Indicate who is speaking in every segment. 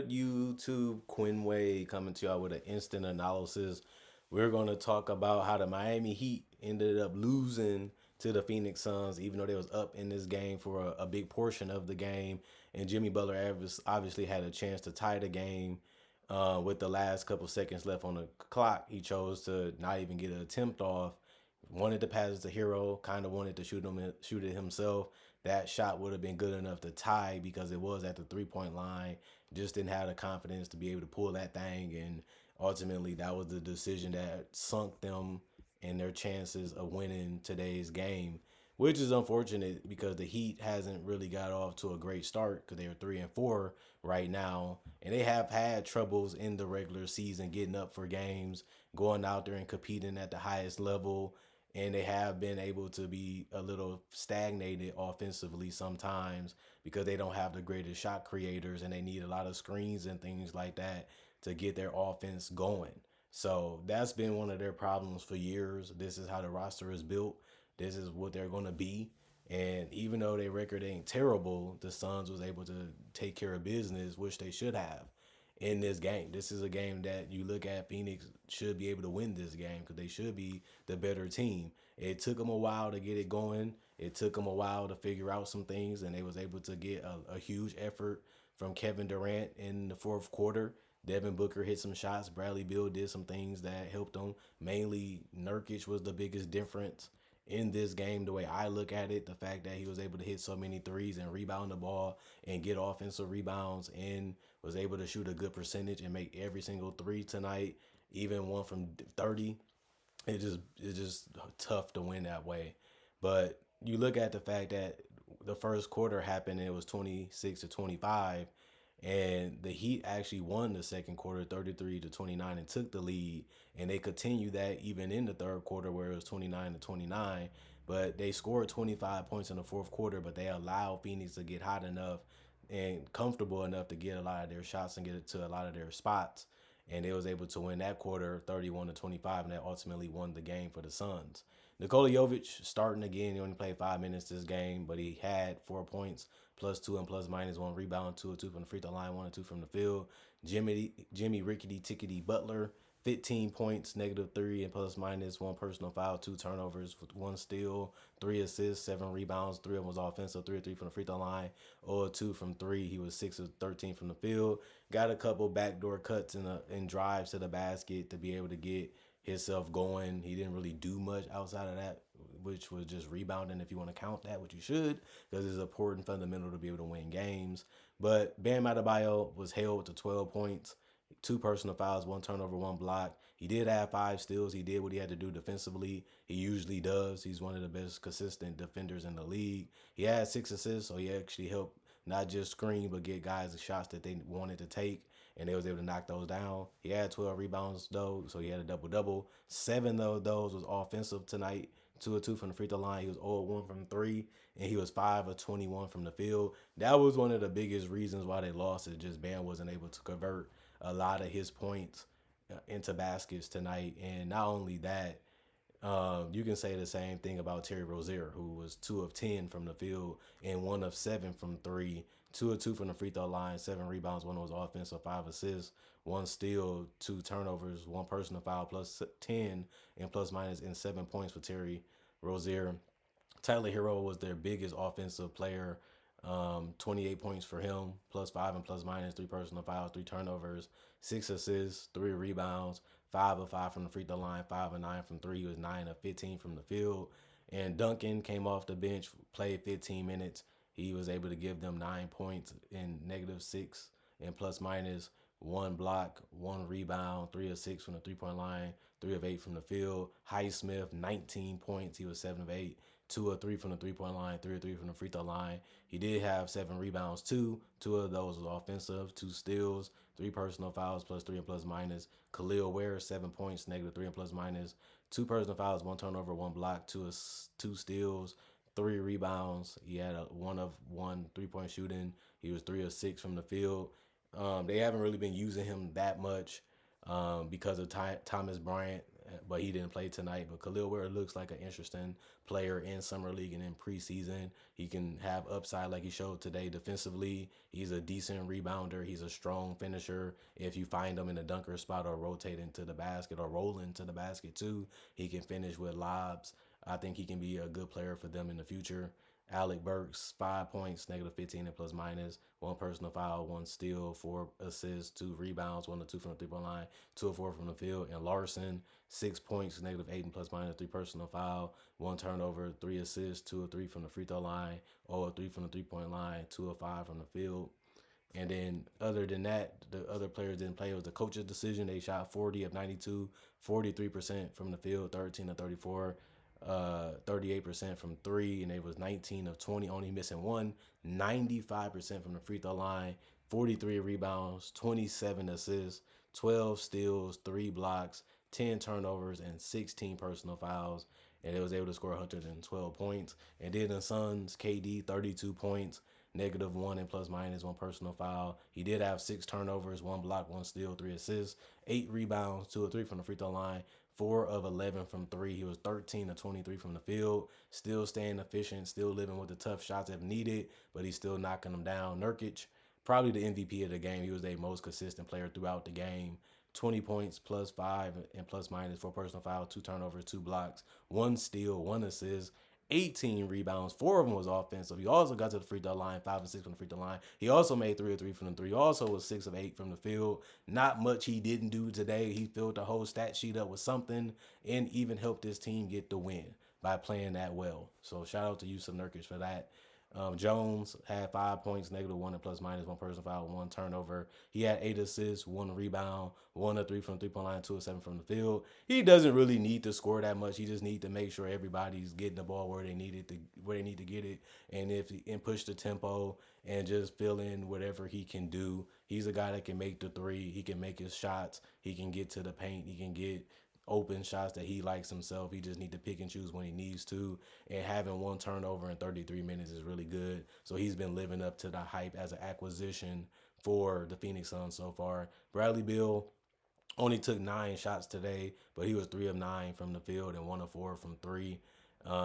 Speaker 1: YouTube, Quinway coming to y'all with an instant analysis. We're going to talk about how the Miami Heat ended up losing to the Phoenix Suns, even though they was up in this game for a big portion of the game. And Jimmy Butler obviously had a chance to tie the game with the last couple seconds left on the clock. He chose to not even get an attempt off. Wanted to pass it to Hero, kind of wanted to shoot it himself. That shot would have been good enough to tie because it was at the 3 point line. Just didn't have the confidence to be able to pull that thing, and ultimately that was the decision that sunk them in their chances of winning today's game, which is unfortunate because the Heat hasn't really got off to a great start because they are 3-4 right now, and they have had troubles in the regular season getting up for games, going out there and competing at the highest level, and they have been able to be a little stagnated offensively sometimes because they don't have the greatest shot creators and they need a lot of screens and things like that to get their offense going. So that's been one of their problems for years. This is how the roster is built. This is what they're going to be. And even though their record ain't terrible, the Suns was able to take care of business, which they should have in this game. This is a game that you look at, Phoenix should be able to win this game because they should be the better team. It took them a while to get it going. It took them a while to figure out some things, and they was able to get a huge effort from Kevin Durant in the fourth quarter. Devin Booker hit some shots. Bradley Beal did some things that helped them. Mainly, Nurkic was the biggest difference in this game, the way I look at it. The fact that he was able to hit so many threes and rebound the ball and get offensive rebounds and was able to shoot a good percentage and make every single three tonight, even one from 30. It's just tough to win that way. But you look at the fact that the first quarter happened and it was 26-25, and the Heat actually won the second quarter 33-29 and took the lead, and they continued that even in the third quarter where it was 29-29. But they scored 25 points in the fourth quarter, but they allowed Phoenix to get hot enough and comfortable enough to get a lot of their shots and get it to a lot of their spots, and they was able to win that quarter 31-25, and that ultimately won the game for the Suns. Nikola Jovic starting again. He only played 5 minutes this game, but he had 4 points, +2 and +1 rebound, 2 or 2 from the free throw line, 1 or 2 from the field. Jimmy Rickety Tickety Butler, 15 points, -3 and +/- 1 personal foul, 2 turnovers, 1 steal, 3 assists, 7 rebounds. 3 of them was offensive, 3 or 3 from the free throw line, 0 or 2 from three. He was 6 of 13 from the field. Got a couple backdoor cuts and drives to the basket to be able to get himself going. He didn't really do much outside of that, which was just rebounding if you want to count that, which you should, because it's important fundamental to be able to win games. But Bam Adebayo was held to 12 points, 2 personal fouls, 1 turnover, 1 block. He did have 5 steals. He did what he had to do defensively. He usually does. He's one of the best consistent defenders in the league. He had 6 assists, so he actually helped not just screen, but get guys the shots that they wanted to take, and they was able to knock those down. He had 12 rebounds, though, so he had a double-double. 7 of those was offensive tonight. 2 or 2 from the free throw line. He was 0 or 1 from 3, and he was 5 or 21 from the field. That was one of the biggest reasons why they lost. Is just Bam wasn't able to convert a lot of his points into baskets tonight. And not only that, you can say the same thing about Terry Rozier, who was 2 of 10 from the field and 1 of 7 from three. 2 or 2 from the free throw line, 7 rebounds, 1 was offensive, 5 assists, 1 steal, 2 turnovers, 1 personal foul, +10 and ±, and 7 points for Terry Rozier. Tyler Hero was their biggest offensive player. 28 points for him, +5 and ±, 3 personal fouls, 3 turnovers, 6 assists, 3 rebounds, 5 of 5 from the free throw line, 5 of 9 from three. He was 9 of 15 from the field. And Duncan came off the bench, played 15 minutes. He was able to give them 9 points in -6 and ±, 1 block, 1 rebound, 3 of 6 from the 3 point line, 3 of 8 from the field. Highsmith, 19 points. He was 7 of 8. 2 or 3 from the 3 point line, 3 or 3 from the free throw line. He did have 7 rebounds too. 2 of those was offensive, 2 steals, 3 personal fouls, +3 and ±. Khalil Ware, 7 points, -3 and ±. 2 personal fouls, 1 turnover, 1 block, 2 steals, 3 rebounds. He had a 1 of 1 3 point shooting. He was 3 of 6 from the field. They haven't really been using him that much because of Thomas Bryant but he didn't play tonight. But Khalil Ware looks like an interesting player in summer league and in preseason. He can have upside like he showed today defensively. He's a decent rebounder. He's a strong finisher. If you find him in a dunker spot or rotate into the basket or roll into the basket too, he can finish with lobs. I think he can be a good player for them in the future. Alec Burks, 5 points, -15 and plus minus, one personal foul, one steal, 4 assists, 2 rebounds, 1 or 2 from the 3 point line, 2 or 4 from the field. And Larson, 6 points, -8 and plus minus, three personal foul, one turnover, 3 assists, 2 or 3 from the free throw line, 0 or 3 from the 3 point line, 2 or 5 from the field. And then other than that, the other players didn't play. It was the coach's decision. They shot 40 of 92, 43% from the field, 13 of 34, 38% from three, and they was 19 of 20, only missing one, 95% from the free throw line, 43 rebounds, 27 assists, 12 steals, 3 blocks, 10 turnovers, and 16 personal fouls. And they was able to score 112 points. And then the Suns, KD, 32 points, -1 and plus minus, one personal foul. He did have 6 turnovers, 1 block, 1 steal, 3 assists, 8 rebounds, 2 or 3 from the free throw line, 4 of 11 from three. He was 13 of 23 from the field, still staying efficient, still living with the tough shots if needed, but he's still knocking them down. Nurkic, probably the MVP of the game. He was the most consistent player throughout the game. 20 points, +5 and plus minus, 4 personal foul, 2 turnovers, 2 blocks, 1 steal, 1 assist, 18 rebounds. 4 of them was offensive. He also got to the free throw line, 5 and 6 from the free throw line. He also made 3 or 3 from the three. He also was 6 of 8 from the field. Not much he didn't do today. He filled the whole stat sheet up with something and even helped his team get the win by playing that well. So shout out to Yusuf Nurkic for that. Jones had 5 points, -1 and plus minus, one personal foul, one turnover. He had 8 assists, 1 rebound, 1 of 3 from the 3 point line, 2 of 7 from the field. He doesn't really need to score that much. He just needs to make sure everybody's getting the ball where they need to get it, and push the tempo and just fill in whatever he can do. He's a guy that can make the three. He can make his shots. He can get to the paint. He can get open shots that he likes himself. He just need to pick and choose when he needs to. And having one turnover in 33 minutes is really good. So he's been living up to the hype as an acquisition for the Phoenix Suns so far. Bradley Beal only took 9 shots today, but he was 3 of 9 from the field and 1 of 4 from three.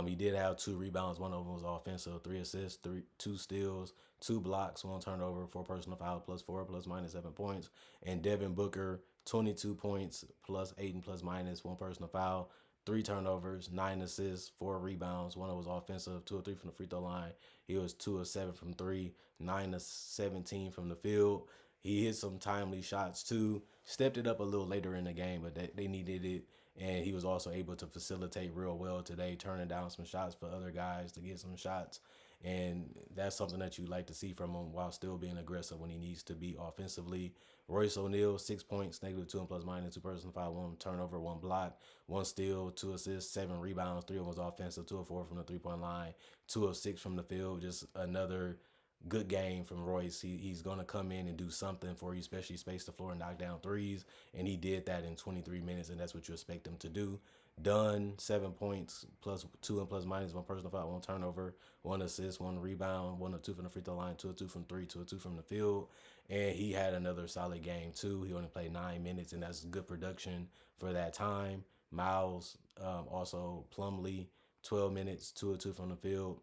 Speaker 1: He did have 2 rebounds. One of them was offensive, 3 assists, 2 steals, 2 blocks, one turnover, 4 personal foul, +4, plus minus 7 points. And Devin Booker, 22 points, +8 and plus minus, one personal foul, 3 turnovers, 9 assists, 4 rebounds. One of them was offensive, 2 or 3 from the free throw line. He was 2 of 7 from three, 9 of 17 from the field. He hit some timely shots too. Stepped it up a little later in the game, but they needed it. And he was also able to facilitate real well today, turning down some shots for other guys to get some shots. And that's something that you like to see from him while still being aggressive when he needs to be offensively. Royce O'Neal, 6 points, -2 and plus minus, two personal foul, one turnover, one block, one steal, 2 assists, 7 rebounds, 3 of them was offensive, 2 of 4 from the 3 point line, 2 of 6 from the field. Just another good game from Royce. He's going to come in and do something for you, especially space the floor and knock down threes. And he did that in 23 minutes, and that's what you expect him to do. Dunn, 7 points, +2 and plus minus, one personal foul, one turnover, 1 assist, 1 rebound, 1 of 2 from the free throw line, 2 of 2 from three, 2 of 2 from the field. And he had another solid game too. He only played 9 minutes, and that's good production for that time. Miles, also Plumlee, 12 minutes, 2 of 2 from the field,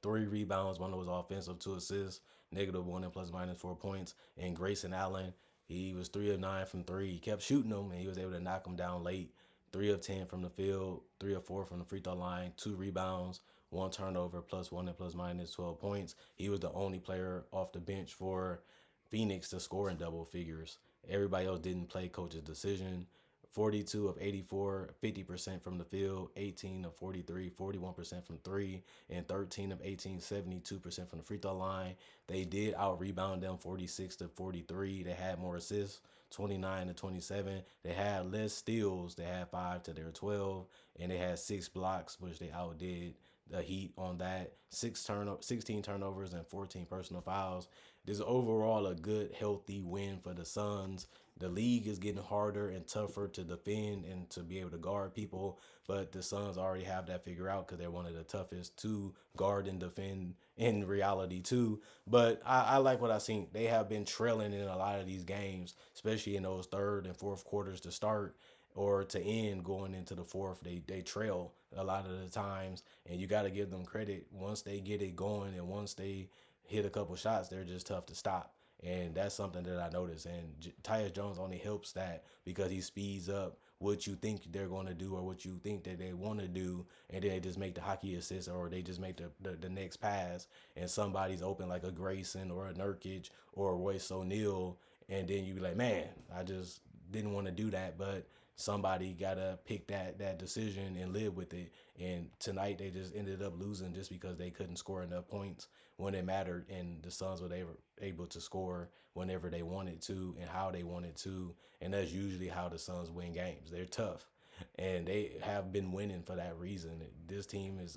Speaker 1: 3 rebounds, one was offensive, 2 assists, -1 and plus minus 4 points. And Grayson Allen, he was 3 of 9 from three. He kept shooting them, and he was able to knock them down late. 3 of 10 from the field, 3 of 4 from the free throw line, 2 rebounds, one turnover, +1 and plus minus 12 points. He was the only player off the bench for Phoenix to score in double figures. Everybody else didn't play, coach's decision. 42 of 84, 50% from the field, 18 of 43, 41% from three, and 13 of 18, 72% from the free throw line. They did out rebound them 46 to 43. They had more assists, 29 to 27. They had less steals. They had 5 to their 12, and they had 6 blocks, which they outdid the Heat on that. 16 turnovers and 14 personal fouls. This is overall a good, healthy win for the Suns. The league is getting harder and tougher to defend and to be able to guard people, but the Suns already have that figured out because they're one of the toughest to guard and defend in reality too. But I like what I seen. They have been trailing in a lot of these games, especially in those third and fourth quarters to start. or to end going into the fourth. They trail a lot of the times, and you got to give them credit. Once they get it going and once they hit a couple shots, they're just tough to stop. And that's something that I noticed. And Tyus Jones only helps that because he speeds up what you think they're going to do or what you think that they want to do, and then they just make the hockey assist or they just make the next pass, and somebody's open like a Grayson or a Nurkic or a Royce O'Neal, and then you be like, man, I just didn't want to do that, but somebody gotta pick that decision and live with it. And tonight they just ended up losing just because they couldn't score enough points when it mattered, and the Suns were able to score whenever they wanted to and how they wanted to, and that's usually how the Suns win games. They're tough, and they have been winning for that reason. This team is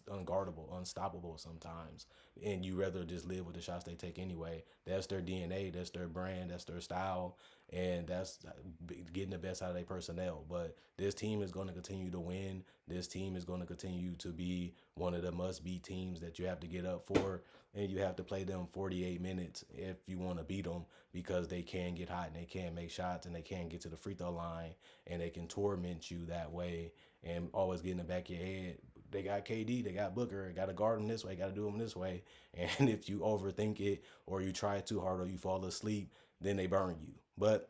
Speaker 1: unguardable, unstoppable sometimes, and you rather just live with the shots they take anyway. That's their DNA, that's their brand, that's their style, and that's getting the best out of their personnel. But this team is going to continue to win. This team is going to continue to be one of the must-be teams that you have to get up for, and you have to play them 48 minutes if you want to beat them, because they can get hot and they can make shots and they can get to the free throw line and they can torment you that way and always get in the back of your head. They got KD, they got Booker, got to guard them this way, got to do them this way. And if you overthink it or you try too hard or you fall asleep, then they burn you. But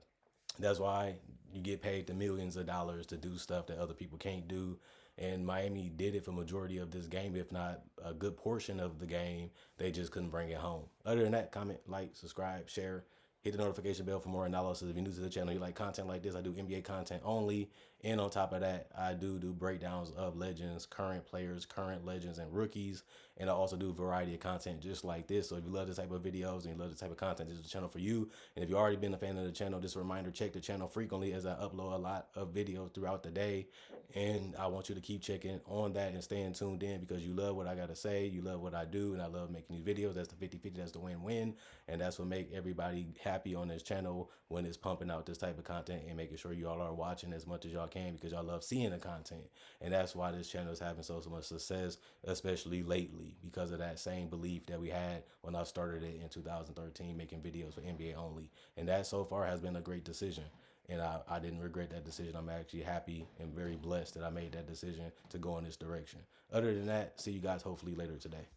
Speaker 1: that's why you get paid the millions of dollars to do stuff that other people can't do. And Miami did it for majority of this game, if not a good portion of the game. They just couldn't bring it home. Other than that, comment, like, subscribe, share, hit the notification bell for more analysis. If you're new to the channel, you like content like this, I do NBA content only. And on top of that, I do breakdowns of legends, current players, current legends, and rookies. And I also do a variety of content just like this. So if you love this type of videos and you love this type of content, this is the channel for you. And if you've already been a fan of the channel, just a reminder, check the channel frequently as I upload a lot of videos throughout the day. And I want you to keep checking on that and staying tuned in, because you love what I got to say. You love what I do, and I love making these videos. That's the 50-50. That's the win-win. And that's what make everybody happy on this channel when it's pumping out this type of content and making sure you all are watching as much as y'all can, because y'all love seeing the content. And that's why this channel is having so much success, especially lately, because of that same belief that we had when I started it in 2013, making videos for NBA only. And that so far has been a great decision. And I didn't regret that decision. I'm actually happy and very blessed that I made that decision to go in this direction. Other than that, see you guys hopefully later today.